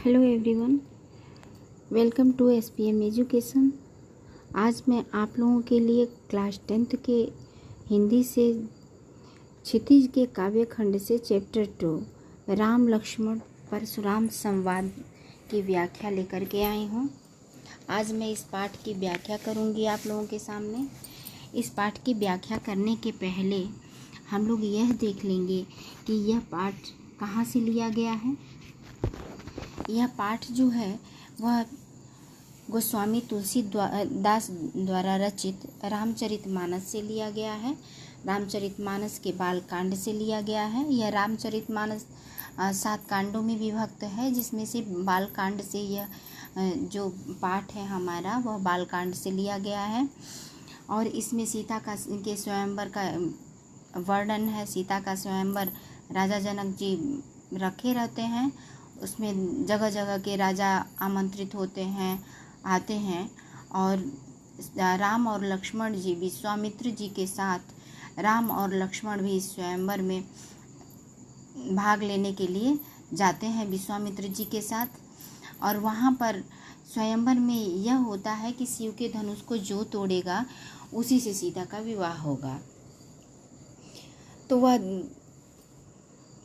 Hello everyone, welcome to SPM education. आज मैं आप लोगों के लिए क्लास 10th के हिंदी से क्षितिज के काव्य खंड से चैप्टर 2 राम लक्ष्मण परशुराम संवाद की व्याख्या लेकर के आई हूँ। आज मैं इस पाठ की व्याख्या करूँगी आप लोगों के सामने। इस पाठ की व्याख्या करने के पहले हम लोग यह देख लेंगे कि यह पाठ कहाँ से लिया गया है। यह पाठ जो है वह गोस्वामी तुलसीदास द्वारा रचित रामचरितमानस से लिया गया है। रामचरितमानस के बालकांड से लिया गया है। यह रामचरितमानस 7 कांडों में विभक्त है, जिसमें से बालकांड से यह जो पाठ है हमारा वह बालकांड से लिया गया है। और इसमें सीता के स्वयंवर का वर्णन है। सीता का स्वयंवर राजा जनक जी रखे रहते हैं। उसमें जगह जगह के राजा आमंत्रित होते हैं, आते हैं, और राम और लक्ष्मण जी विश्वामित्र जी के साथ राम और लक्ष्मण भी इस स्वयंवर में भाग लेने के लिए जाते हैं विश्वामित्र जी के साथ। और वहाँ पर स्वयंवर में यह होता है कि शिव के धनुष को जो तोड़ेगा उसी से सीता का विवाह होगा। तो वह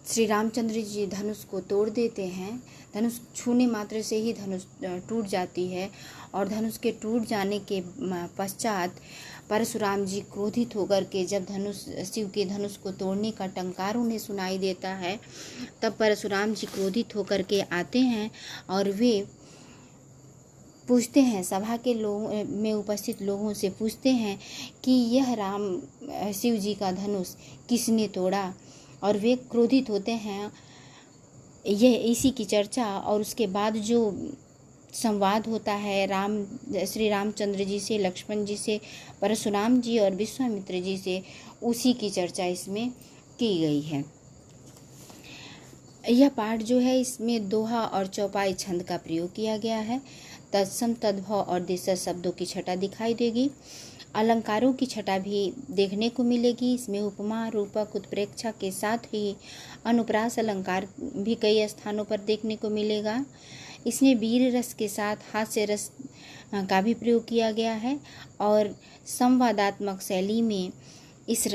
श्री रामचंद्र जी धनुष को तोड़ देते हैं। धनुष छूने मात्र से ही धनुष टूट जाती है, और धनुष के टूट जाने के पश्चात परशुराम जी क्रोधित होकर के जब शिव के धनुष को तोड़ने का टंकार उन्हें सुनाई देता है, तब परशुराम जी क्रोधित होकर के आते हैं और वे पूछते हैं, सभा के लोगों में उपस्थित लोगों से पूछते हैं कि यह शिव जी का धनुष किसने तोड़ा। और वे क्रोधित होते हैं। यह इसी की चर्चा और उसके बाद जो संवाद होता है श्री रामचंद्र जी से, लक्ष्मण जी से, परशुराम जी और विश्वामित्र जी से, उसी की चर्चा इसमें की गई है। यह पाठ जो है इसमें दोहा और चौपाई छंद का प्रयोग किया गया है। तत्सम, तद्भव और देशज शब्दों की छटा दिखाई देगी। अलंकारों की छटा भी देखने को मिलेगी। इसमें उपमा, रूपक, उत्प्रेक्षा के साथ ही अनुप्रास अलंकार भी कई स्थानों पर देखने को मिलेगा। इसमें वीर रस के साथ हास्य रस का भी प्रयोग किया गया है और संवादात्मक शैली में इस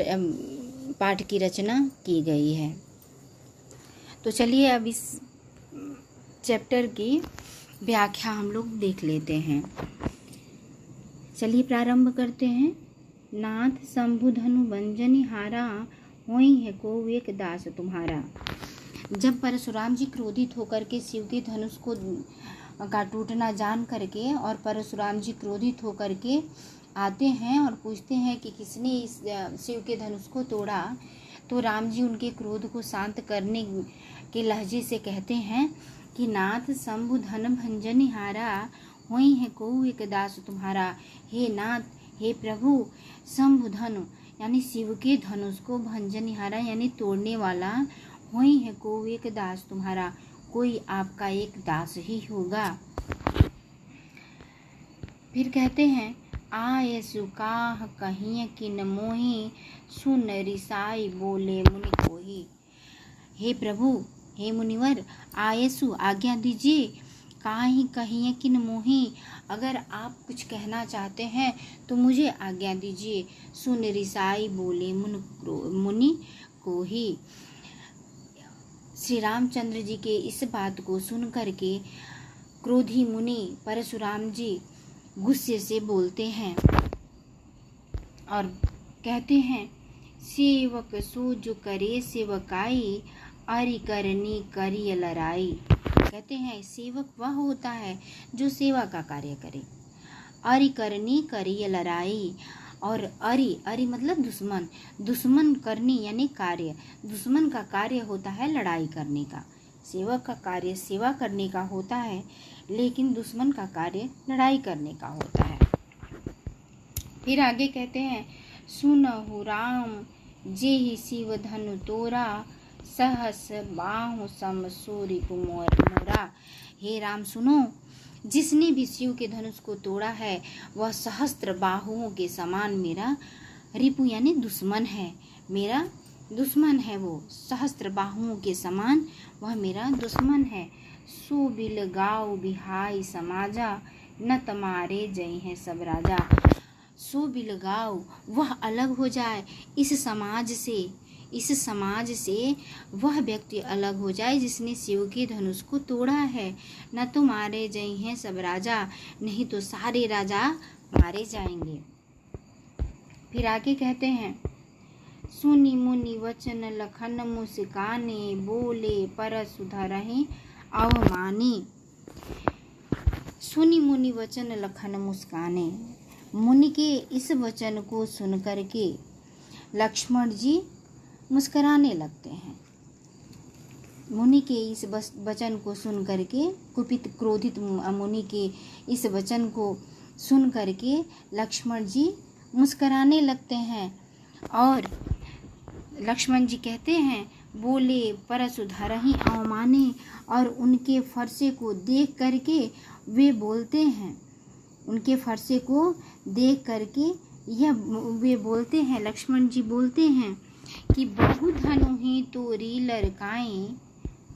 पाठ की रचना की गई है। तो चलिए अब इस चैप्टर की व्याख्या हम लोग देख लेते हैं। चलिए प्रारंभ करते हैं। नाथ शंभु धनु बंजनी हारा, होई है को एक दास तुम्हारा। जब परशुराम जी क्रोधित होकर के शिव के धनुष को का टूटना जान करके और परशुराम जी क्रोधित होकर के आते हैं और पूछते हैं कि किसने इस शिव के धनुष को तोड़ा, तो राम जी उनके क्रोध को शांत करने के लहजे से कहते हैं कि नाथ शंभु धन भंजनी हारा, होई है को एक दास तुम्हारा। हे नाथ, हे प्रभु, शंभु धनु यानी शिव के धनुष को भंजनिहारा यानी तोड़ने वाला, होई है को एक दास तुम्हारा, कोई आपका एक दास ही होगा। फिर कहते हैं, आय सुकाह कहिए किन मोही, सुन रिसाई बोले मुनि कोही। हे प्रभु, हे मुनिवर, आयसु आज्ञा दीजिए, काहि कहिए किन मोही, अगर आप कुछ कहना चाहते हैं तो मुझे आज्ञा दीजिए। सुन रिसाई बोले मुनि को ही। श्री रामचंद्र जी के इस बात को सुन करके क्रोधी मुनि परशुराम जी गुस्से से बोलते हैं और कहते हैं, सेवक सो जो करे सेवकाई, अरि करनी करिय लड़ाई। कहते हैं सेवक वह होता है जो सेवा का कार्य करे। अरि करनी करिय लड़ाई, और अरि मतलब दुश्मन, दुश्मन करनी यानी कार्य, दुश्मन का कार्य होता है लड़ाई करने का। सेवक का कार्य सेवा करने का होता है, लेकिन दुश्मन का कार्य लड़ाई करने का होता है। फिर आगे कहते हैं, सुनहु राम जेहि शिव धनु तोरा, सहस बाहु सम सूरि मोरा। हे राम सुनो, जिसने भी शिव के धनुष को तोड़ा है वह सहस्त्र बाहुओं के समान मेरा रिपु यानी दुश्मन है। मेरा दुश्मन है वो, सहस्त्र बाहुओं के समान वह मेरा दुश्मन है। सो बिल गाओ बिहाई समाजा, न तुम्हारे जय हैं सब राजा। सो बिल गाओ, वह अलग हो जाए इस समाज से वह व्यक्ति अलग हो जाए जिसने शिव के धनुष को तोड़ा है। न तो मारे जय हैं सब राजा, नहीं तो सारे राजा मारे जाएंगे। फिर आगे कहते हैं, सुनी मुनि वचन लखन मुस्काने, बोले परसु धरहि अवमानी। सुनी मुनि वचन लखन मुस्काने, मुनि के इस वचन को सुनकर के लक्ष्मण जी मुस्कुराने लगते हैं। मुनि के इस वचन को सुन करके कुपित क्रोधित मुनि के इस वचन को सुन करके लक्ष्मण जी मुस्कुराने लगते हैं। और लक्ष्मण जी कहते हैं, बोले परसु धरहि अवमाने, और उनके फरसे को देख करके वे बोलते हैं, उनके फरसे को देख करके वे बोलते हैं, लक्ष्मण जी बोलते हैं कि बहु धनु ही तोरी लड़काई,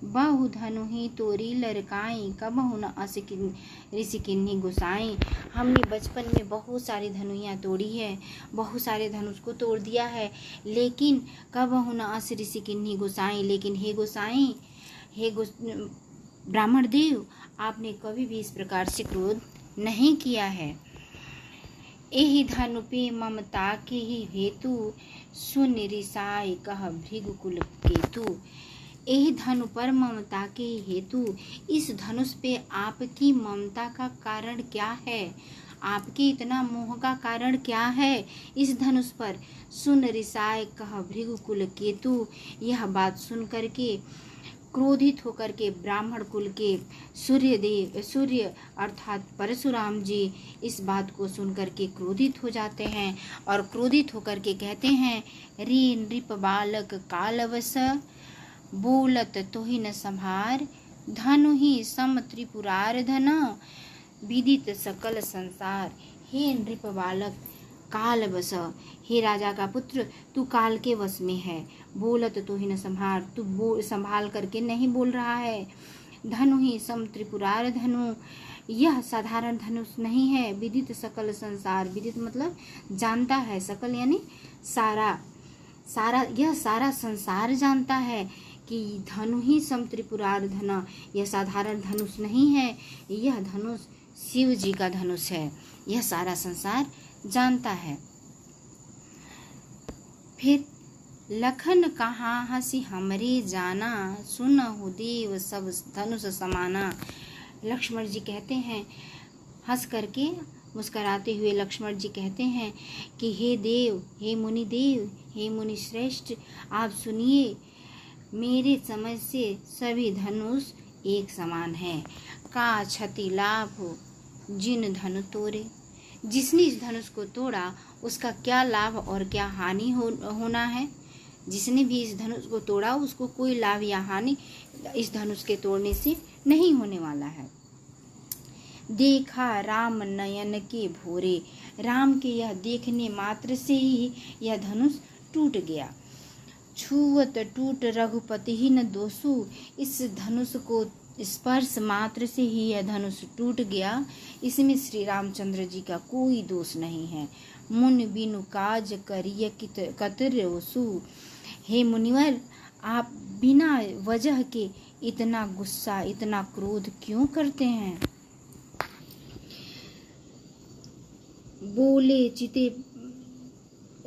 बहु धनु ही तोरी लड़काई, कबहु न ऋषि किन्ही गुसाई। हमने बचपन में बहुत सारी धनुइयाँ तोड़ी है, बहुत सारे धनुष को तोड़ दिया है, लेकिन कबहु न ऋषि किन्ही गुसाई, लेकिन हे गोसाई, हे ब्राह्मण देव, आपने कभी भी इस प्रकार से क्रोध नहीं किया है। एहि धनु पे ममता के ही हेतु, सुन रिसाई कह भृगुकुल केतु। यही धनु पर ममता के हेतु, इस धनुष पे आपकी ममता का कारण क्या है, आपके इतना मोह का कारण क्या है इस धनुष पर। सुन रिसाय कह भृगुकुल केतु, यह बात सुन करके क्रोधित होकर के ब्राह्मण कुल के सूर्य अर्थात परशुराम जी इस बात को सुन करके क्रोधित हो जाते हैं और क्रोधित होकर के कहते हैं, रे नृप बालक कालवश, बोलत तो ही न संभार, धनु ही सम त्रिपुरार धन, विदित सकल संसार। हे नृप बालक काल वश, हे राजा का पुत्र, तू काल के वश में है। बोलत तो ही न संभार, तू संभाल करके नहीं बोल रहा है। धनु ही सम त्रिपुरार धनु, यह साधारण धनुष नहीं है। विदित सकल संसार, विदित मतलब जानता है, सकल यानी सारा यह सारा संसार जानता है कि धनु ही सम त्रिपुरार धन, यह साधारण धनुष नहीं है, यह धनुष शिव जी का धनुष है, यह सारा संसार जानता है। फिर लखन कहाँ हंसी हमरे जाना, सुनहु देव सब धनुष समाना। लक्ष्मण जी कहते हैं, हंस करके मुस्कुराते हुए लक्ष्मण जी कहते हैं कि हे देव, हे मुनि देव, हे मुनि श्रेष्ठ, आप सुनिए, मेरे समझ से सभी धनुष एक समान है। का क्षति लाभ हो जिन धनु तोड़े, जिसने इस धनुष को तोड़ा उसका क्या लाभ और क्या हानि होना है। जिसने भी इस धनुष को तोड़ा उसको कोई लाभ या हानि इस धनुष के तोड़ने से नहीं होने वाला है। देखा राम नयन के भोरे, राम के यह देखने मात्र से ही यह धनुष टूट गया। छुअत टूट रघुपति ही न दोषु, इस धनुष को स्पर्श मात्र से ही यह धनुष टूट गया, इसमें श्री रामचंद्र जी का कोई दोष नहीं है। मुन बिनु काज करिय कतर ओसु, हे मुनिवर, आप बिना वजह के इतना गुस्सा, इतना क्रोध क्यों करते हैं।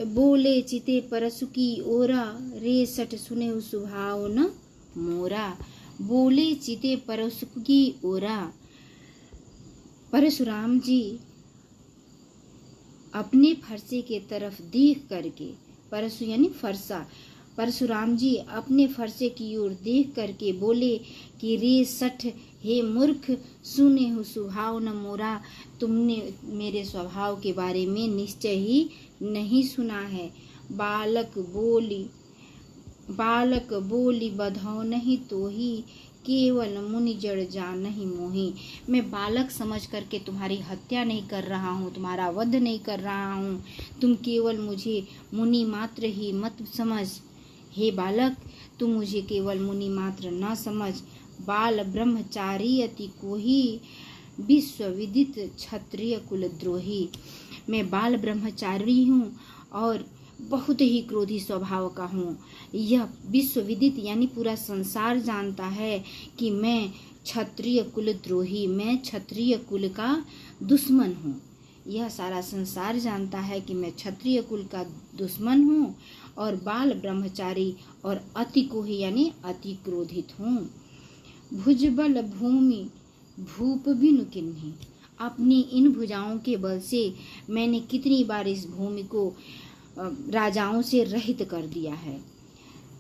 बोले चिते परसु की ओरा, रे सठ सुने सुभाव न मोरा। बोले चिते परसु की ओरा, परशुराम जी अपने फरसे के तरफ देख करके, परशु यानी फरसा, परशुराम जी अपने फरसे की ओर देख करके बोले कि रे सठ, हे मूर्ख, सुने हो स्वभाव न मोरा, तुमने मेरे स्वभाव के बारे में निश्चय ही नहीं सुना है। बालक बोली बधाओ नहीं तो ही, केवल मुनि जड़ जान नहीं मोही। मैं बालक समझ करके तुम्हारी हत्या नहीं कर रहा हूँ, तुम्हारा वध नहीं कर रहा हूँ, तुम केवल मुझे मुनि मात्र ही मत समझ। हे बालक, तुम मुझे केवल मुनि मात्र न समझ, बाल ब्रह्मचारी अति कोही, विश्व विदित क्षत्रिय कुलद्रोही। मैं बाल ब्रह्मचारी हूँ और बहुत ही क्रोधी स्वभाव का हूँ। यह विश्व विदित यानी पूरा संसार जानता है कि मैं क्षत्रिय कुलद्रोही, मैं क्षत्रिय कुल का दुश्मन हूँ। यह सारा संसार जानता है कि मैं क्षत्रिय कुल का दुश्मन हूँ और बाल ब्रह्मचारी और अति कोही यानी अति क्रोधित हूँ। भुजबल भूमि भूप बिनु किन्हीं, अपनी इन भुजाओं के बल से मैंने कितनी बार इस भूमि को राजाओं से रहित कर दिया है।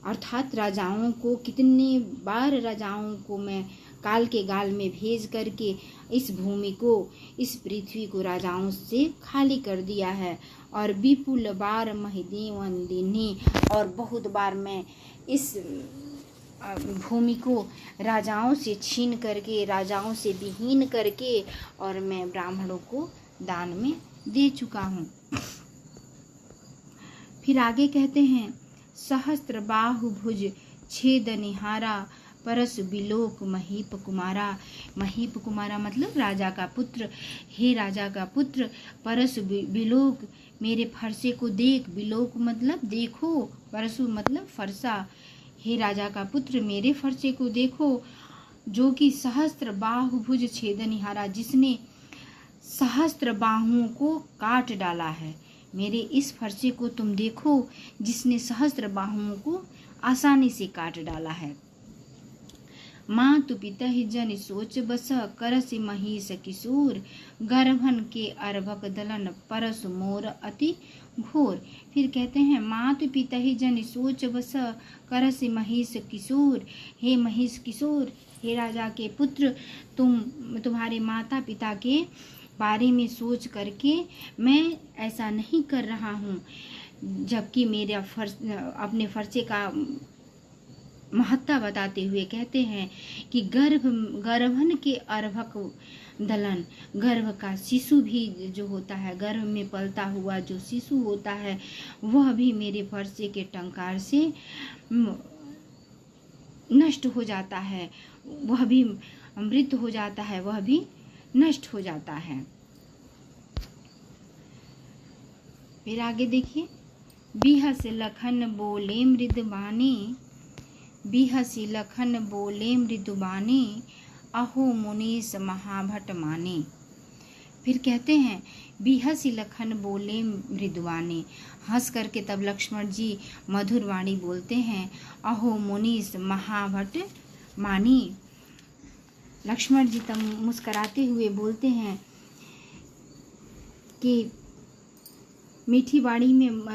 अर्थात राजाओं को कितनी बार राजाओं को मैं काल के गाल में भेज करके इस भूमि को, इस पृथ्वी को राजाओं से खाली कर दिया है। और विपुल बार महिदेवन दीन्ही, और बहुत बार मैं इस भूमि को राजाओं से छीन करके, राजाओं से विहीन करके और मैं ब्राह्मणों को दान में दे चुका हूँ। फिर आगे कहते हैं, सहस्त्र बाहु भुज छेद निहारा, परस बिलोक महीप कुमारा। महीप कुमारा मतलब राजा का पुत्र। हे राजा का पुत्र, परस बिलोक मेरे फरसे को देख। बिलोक मतलब देखो, परसु मतलब फरसा। हे राजा का पुत्र मेरे फरसे को देखो, जो कि सहस्त्र बाहु भुज छेद निहारा, जिसने सहस्त्र बाहुओं को काट डाला है। मेरे इस फरसे को तुम देखो, जिसने सहस्त्र बाहुओं को आसानी से काट डाला है। मातु पिता ही जन सोच बस, करस महिष किशोर, गर्भन के अर्भक दलन, परस मोर अति घोर। फिर कहते हैं, मातु पिता ही जन सोच बस, करस महिष किशोर। हे महिष किशोर, हे राजा के पुत्र, तुम्हारे माता पिता के बारे में सोच करके मैं ऐसा नहीं कर रहा हूँ, जबकि मेरा अपने फरसे का महत्ता बताते हुए कहते हैं कि गर्भन के अर्भक दलन, गर्भ का शिशु भी जो होता है, गर्भ में पलता हुआ जो शिशु होता है, वह भी मेरे फरसे के टंकार से नष्ट हो जाता है, वह भी मृत हो जाता है, वह भी नष्ट हो जाता है। फिर आगे देखिए, बिहस लखन बोले मृदुबानी, बिहसी लखन बोले मृदुबानी, अहो मुनीस महाभट माने। फिर कहते हैं, बिहसी लखन बोले मृदुबानी, हंस करके तब लक्ष्मण जी मधुर वाणी बोलते हैं, अहो मुनीस महाभट मानी। लक्ष्मण जी तब मुस्कराते हुए बोलते हैं कि मीठी वाणी में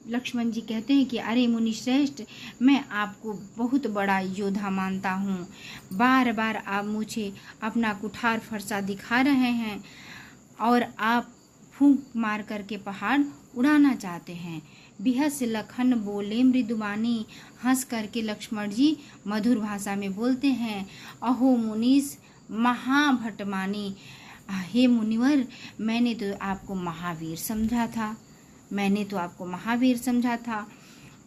लक्ष्मण जी कहते हैं कि अरे मुनि श्रेष्ठ, मैं आपको बहुत बड़ा योद्धा मानता हूँ। बार बार आप मुझे अपना कुठार फरसा दिखा रहे हैं और आप फूंक मार करके पहाड़ उड़ाना चाहते हैं। बिहस लखन बोले मृदुबानी, हंस करके लक्ष्मण जी मधुर भाषा में बोलते हैं, अहो मुनीस महाभटमानी। हे मुनिवर, मैंने तो आपको महावीर समझा था, मैंने तो आपको महावीर समझा था।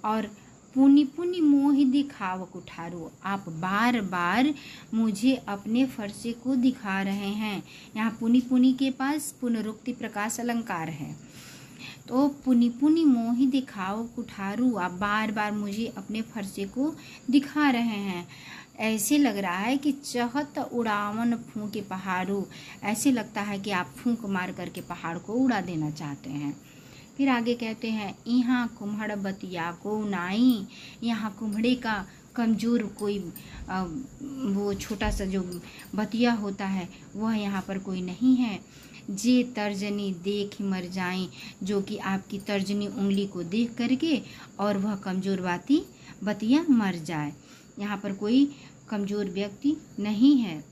और पुनि पुनि मोहि दिखाव कुठारो, आप बार बार मुझे अपने फरसे को दिखा रहे हैं। यहाँ पुनि पुनि के पास पुनरुक्ति प्रकाश अलंकार है, तो पुनि पुनि मोहि दिखाओ कुठारू, आप बार बार मुझे अपने फरसे को दिखा रहे हैं। ऐसे लग रहा है कि चहत उड़ावन फूंके पहाड़ू, ऐसे लगता है कि आप फूंक मार करके पहाड़ को उड़ा देना चाहते हैं। फिर आगे कहते हैं, यहाँ कुम्हड़ बतिया को नाई, यहाँ कुम्हड़े का कमजोर कोई वो छोटा सा जो बतिया होता है वह यहाँ पर कोई नहीं है। जे तर्जनी देख मर जाएं, जो कि आपकी तर्जनी उंगली को देख करके और वह कमजोर बतिया मर जाए, यहाँ पर कोई कमजोर व्यक्ति नहीं है।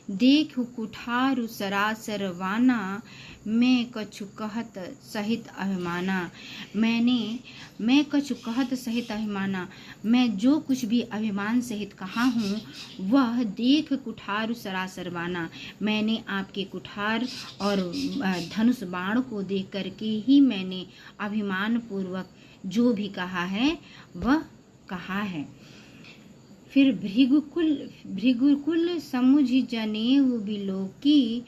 देख कुठारु सरासर वाना, मैं कछु कहत सहित अभिमाना। मैं कछु कहत सहित अभिमाना, मैं जो कुछ भी अभिमान सहित कहा हूँ वह देख कुठारु सरासर वाना, मैंने आपके कुठार और धनुष बाण को देख करके ही मैंने अभिमान पूर्वक जो भी कहा है वह कहा है। फिर भृगुकुल समुझ जनेऊ बिलोकी,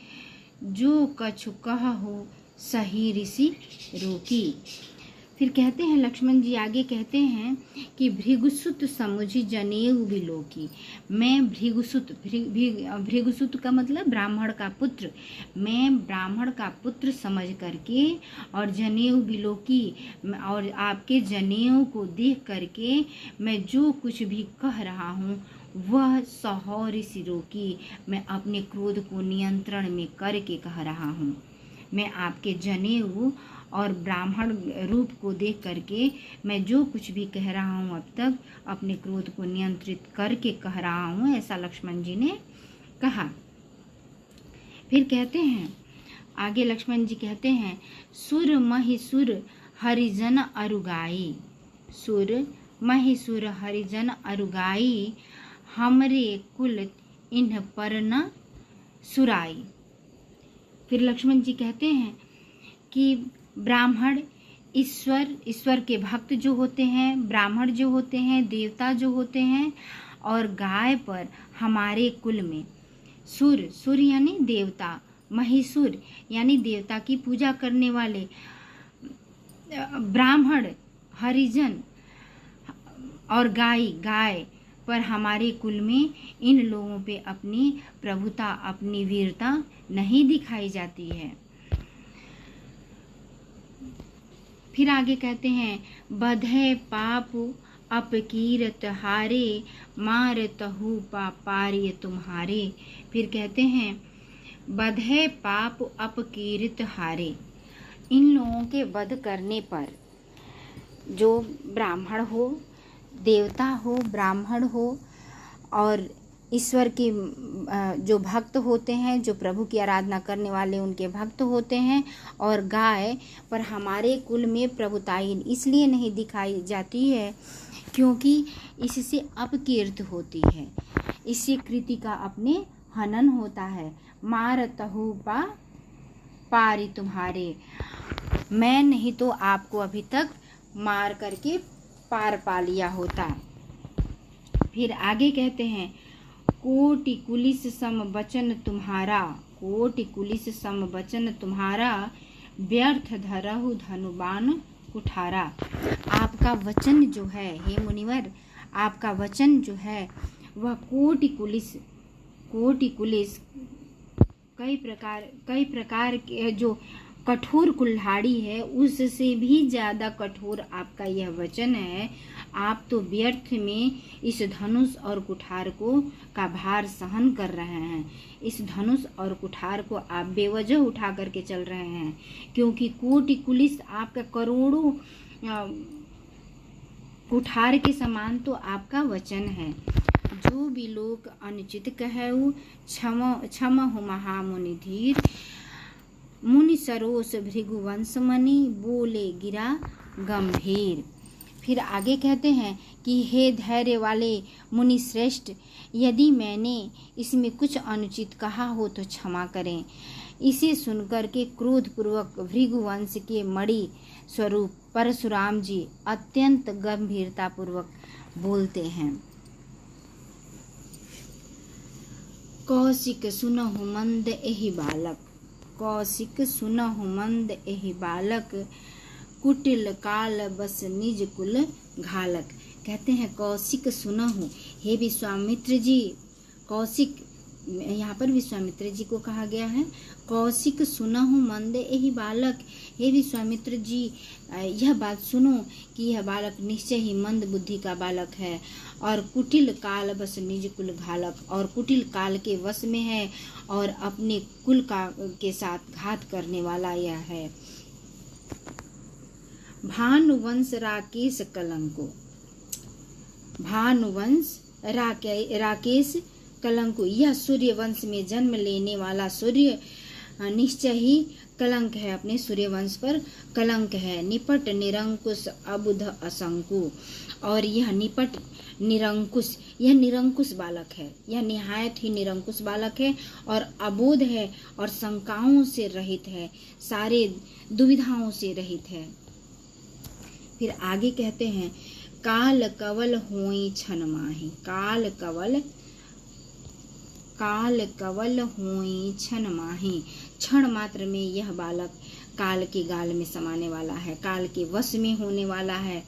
जो कछु कहु सही ऋषि रोकी। फिर कहते हैं लक्ष्मण जी आगे कहते हैं कि भृगुसुत समुझि जनेऊ बिलोकी। मैं भृगुसुत का मतलब ब्राह्मण का पुत्र, मैं ब्राह्मण का पुत्र समझ करके और जनेऊ बिलोकी और आपके जनेऊ को देख करके मैं जो कुछ भी कह रहा हूँ वह सहो ऋषि रोकी, मैं अपने क्रोध को नियंत्रण में करके कह रहा हूँ। मैं आपके जनेऊ और ब्राह्मण रूप को देख करके मैं जो कुछ भी कह रहा हूँ अब तक अपने क्रोध को नियंत्रित करके कह रहा हूँ, ऐसा लक्ष्मण जी ने कहा। फिर कहते हैं आगे लक्ष्मण जी कहते हैं, सुर महिसुर हरिजन अरुगाई, सुर महिसुर हरिजन अरुगाई, हमरे कुल इन्ह पर न सुराई। फिर लक्ष्मण जी कहते हैं कि ब्राह्मण ईश्वर के भक्त जो होते हैं, ब्राह्मण जो होते हैं, देवता जो होते हैं, और गाय पर हमारे कुल में सुर यानी देवता, महिसुर यानी देवता की पूजा करने वाले, ब्राह्मण, हरिजन और गाय पर हमारे कुल में इन लोगों पे अपनी प्रभुता, अपनी वीरता नहीं दिखाई जाती है। फिर आगे कहते हैं, बधे पाप अपकीरत हारे, मार तहु पापार्य तुम्हारे। फिर कहते हैं, बधे पाप अपकीरित हारे, इन लोगों के वध करने पर जो ब्राह्मण हो, देवता हो, ब्राह्मण हो और ईश्वर के जो भक्त होते हैं, जो प्रभु की आराधना करने वाले उनके भक्त होते हैं, और गाय पर हमारे कुल में प्रभुताई इसलिए नहीं दिखाई जाती है क्योंकि इससे अपकीर्त होती है, इससे कृति का अपने हनन होता है। मार तहु पारी तुम्हारे, मैं नहीं तो आपको अभी तक मार करके पार पा लिया होता। फिर आगे कहते हैं, कोटि कुलिस सम वचन तुम्हारा, कोटि कुलिस सम वचन तुम्हारा, व्यर्थ धरहु धनुबान कुठारा। आपका वचन जो है हे मुनिवर, आपका वचन जो है वह कोटि कुलिस कई प्रकार के जो कठोर कुल्हाड़ी है उससे भी ज़्यादा कठोर आपका यह वचन है। आप तो व्यर्थ में इस धनुष और कुठार को का भार सहन कर रहे हैं, इस धनुष और कुठार को आप बेवजह उठा करके चल रहे हैं, क्योंकि कोटि कुलिस आपका करोड़ों कुठार के समान तो आपका वचन है। जो भी लोग अनुचित कहु क्षम हो महामुनि धीर, मुनि सरोस भृगुवंश मणि, बोले गिरा गंभीर। फिर आगे कहते हैं कि हे धैर्य वाले मुनि श्रेष्ठ, यदि मैंने इसमें कुछ अनुचित कहा हो तो क्षमा करें। इसे सुनकर के क्रोधपूर्वक भृगुवंश के मणि स्वरूप परशुराम जी अत्यंत गंभीरता पूर्वक बोलते हैं। कौशिक सुनहु मंद एहि बालक, कौशिक सुनहु मंद एहि बालक, कुटिल काल बस निज कुल घालक। कहते हैं कौशिक सुनहु, हे विश्वामित्र जी, कौशिक यहाँ पर विश्वामित्र जी को कहा गया है। कौशिक सुनहु मंद एहि बालक, हे विश्वामित्र जी यह बात सुनो कि यह बालक निश्चय ही मंद बुद्धि का बालक है, और कुटिल काल बस निज कुल घालक, और कुटिल काल के वश में है और अपने कुल का के साथ घात करने वाला यह है। भानुवंश राकेश कलंको, भानुवंश राकेश कलंको, यह सूर्य वंश में जन्म लेने वाला सूर्य निश्चय ही कलंक है, अपने सूर्य वंश पर कलंक है। निपट निरंकुश अबुध असंकु, और यह निपट निरंकुश, यह निरंकुश बालक है, यह निहायत ही निरंकुश बालक है और अबोध है और शंकाओं से रहित है, सारे दुविधाओं से रहित है। फिर आगे कहते हैं काल कवल होई छन माही, काल कवल होई छन माही। क्षण मात्र में यह बालक काल के गाल में समाने वाला है, काल के वश में होने वाला है।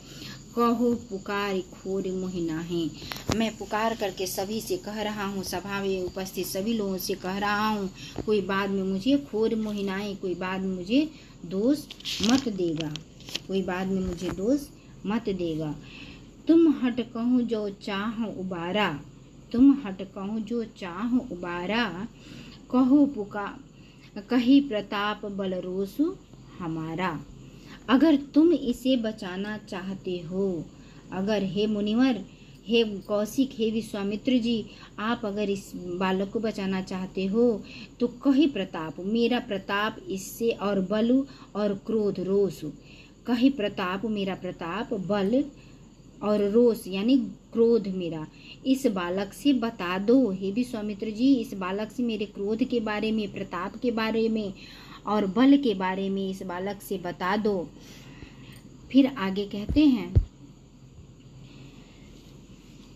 कहो पुकार खोर मोहि नाहि, मैं पुकार करके सभी से कह रहा हूँ, सभा में उपस्थित सभी लोगों से कह रहा हूँ, कोई बाद में मुझे खोर मोहि नाहि, कोई बाद में मुझे दोष मत देगा, कोई बाद में मुझे दोष मत देगा। तुम हट कहूँ जो चाह उबारा, तुम हट कहूँ जो चाह उबारा। कहो पुकार कही प्रताप बल रोसु हमारा। अगर तुम इसे बचाना चाहते हो, अगर हे मुनिवर, हे कौशिक, हे विश्वामित्र जी, आप अगर इस बालक को बचाना चाहते हो तो कही प्रताप, मेरा प्रताप इससे, और बल और क्रोध रोष, कही प्रताप मेरा प्रताप, बल और रोष यानी क्रोध मेरा इस बालक से बता दो। हे विश्वामित्र जी, इस बालक से मेरे क्रोध के बारे में, प्रताप के बारे में और बल के बारे में इस बालक से बता दो। फिर आगे कहते हैं,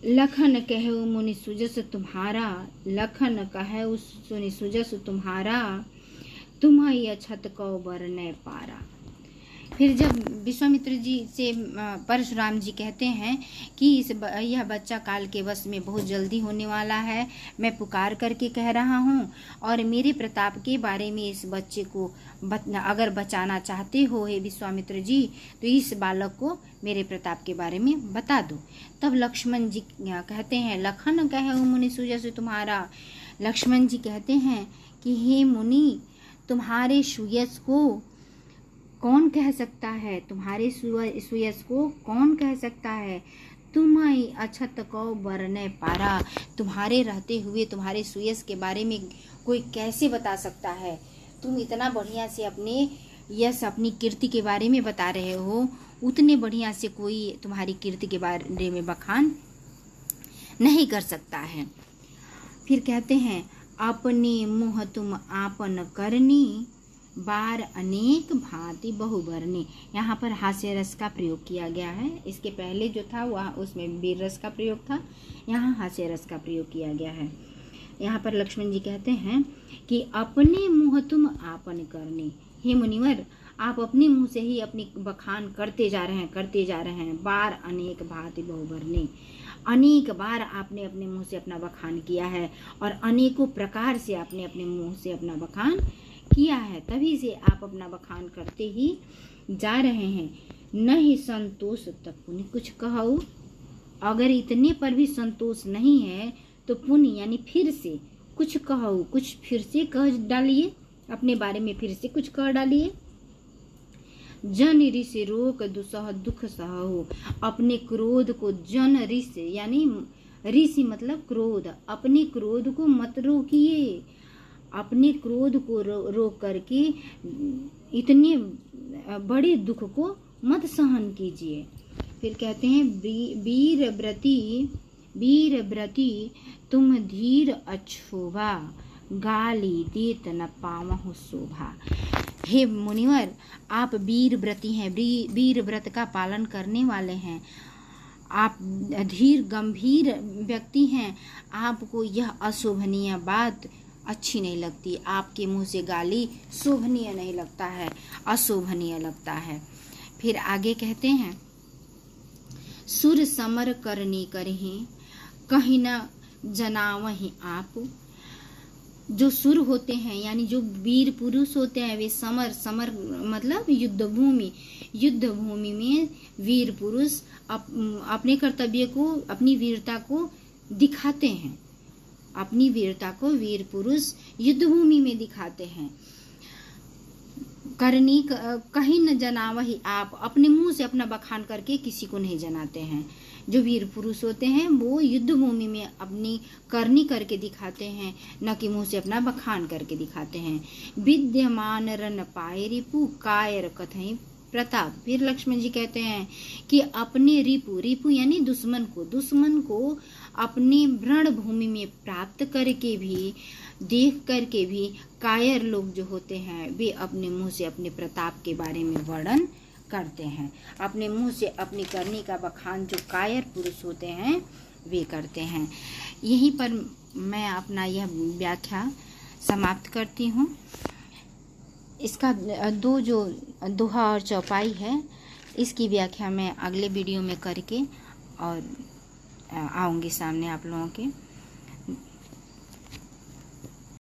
लखन कहु मुनि सुजस तुम्हारा, लखन कहु सुनि सुजस तुम्हारा, तुम्हारी अछत को बरने पारा। फिर जब विश्वामित्र जी से परशुराम जी कहते हैं कि यह बच्चा काल के वश में बहुत जल्दी होने वाला है, मैं पुकार करके कह रहा हूँ, और मेरे प्रताप के बारे में इस बच्चे को अगर बचाना चाहते हो हे विश्वामित्र जी, तो इस बालक को मेरे प्रताप के बारे में बता दो। तब लक्ष्मण जी कहते हैं, लखन कहु मुनि सुजस तुम्हारा। लक्ष्मण जी कहते हैं कि हे मुनि, तुम्हारे सुयस को कौन कह सकता है, तुम्हारे सुयस को कौन कह सकता है। तुम्हारी अछत को बरने पारा, तुम्हारे रहते हुए तुम्हारे सुयस के बारे में कोई कैसे बता सकता है। तुम इतना बढ़िया से अपने यश, अपनी कीर्ति के बारे में बता रहे हो, उतने बढ़िया से कोई तुम्हारी कीर्ति के बारे में बखान नहीं कर सकता है। फिर कहते हैं, अपने मुँह तुम आपन करनी, बार अनेक भांति बहुबरनी। यहाँ पर हास्य रस का प्रयोग किया गया है। इसके पहले जो था वह उसमें वीर रस का प्रयोग था, यहाँ हास्य रस का प्रयोग किया गया है। यहाँ पर लक्ष्मण जी कहते हैं कि अपने मुँह तुम आपन करनी, हे मुनिवर, आप अपने मुँह से ही अपनी बखान करते जा रहे हैं। बार अनेक भांति बहुबरनी, अनेक बार आपने अपने मुँह से अपना बखान किया है और अनेकों प्रकार से आपने अपने मुँह से अपना बखान किया है, तभी से आप अपना बखान करते ही जा रहे हैं। नहीं संतोष तब पुण्य कुछ कहो, अगर इतने पर भी संतोष नहीं है तो पुण्य यानी फिर से कुछ कहो, कुछ फिर से कह डालिए, अपने बारे में फिर से कुछ कह डालिए। जन ऋष रोक दुसह दुख सहु, अपने क्रोध को, जन ऋष यानी ऋषि मतलब क्रोध, अपने क्रोध को मत रोकिए, अपने क्रोध को रोक करके इतने बड़े दुख को मत सहन कीजिए। फिर कहते हैं, वीर व्रती तुम धीर अक्षोभा, गाली देत न पावहु शोभा। हे मुनिवर, आप वीर व्रती हैं, वीर व्रत का पालन करने वाले हैं, आप धीर गंभीर व्यक्ति हैं, आपको यह अशोभनीय बात अच्छी नहीं लगती, आपके मुंह से गाली शोभनीय नहीं लगता है, अशोभनीय लगता है। फिर आगे कहते हैं, सुर समर करनी करही, कहीं न जनावही आप। जो सुर होते हैं यानी जो वीर पुरुष होते हैं, वे समर मतलब युद्ध भूमि में वीर पुरुष अपने कर्तव्य को, अपनी वीरता को दिखाते हैं, अपनी वीरता को वीर पुरुष युद्ध भूमि में दिखाते हैं। करनी कहीं न जनावही आप, अपने मुंह से अपना बखान करके किसी को नहीं जनाते हैं। जो वीर पुरुष होते हैं वो युद्ध भूमि में अपनी करनी करके दिखाते हैं, न कि मुंह से अपना बखान करके दिखाते हैं। विद्यमान रन पाए रिपु, कायर कथई प्रताप। फिर लक्ष्मण जी कहते हैं कि अपने रिपु यानी दुश्मन को अपनी रण भूमि में प्राप्त करके भी, देख करके भी कायर लोग जो होते हैं वे अपने मुंह से अपने प्रताप के बारे में वर्णन करते हैं। अपने मुंह से अपनी करनी का बखान जो कायर पुरुष होते हैं वे करते हैं। यहीं पर मैं अपना यह व्याख्या समाप्त करती हूँ। इसका दो जो दोहा और चौपाई है, इसकी व्याख्या मैं अगले वीडियो में करके और आऊँगी सामने आप लोगों के।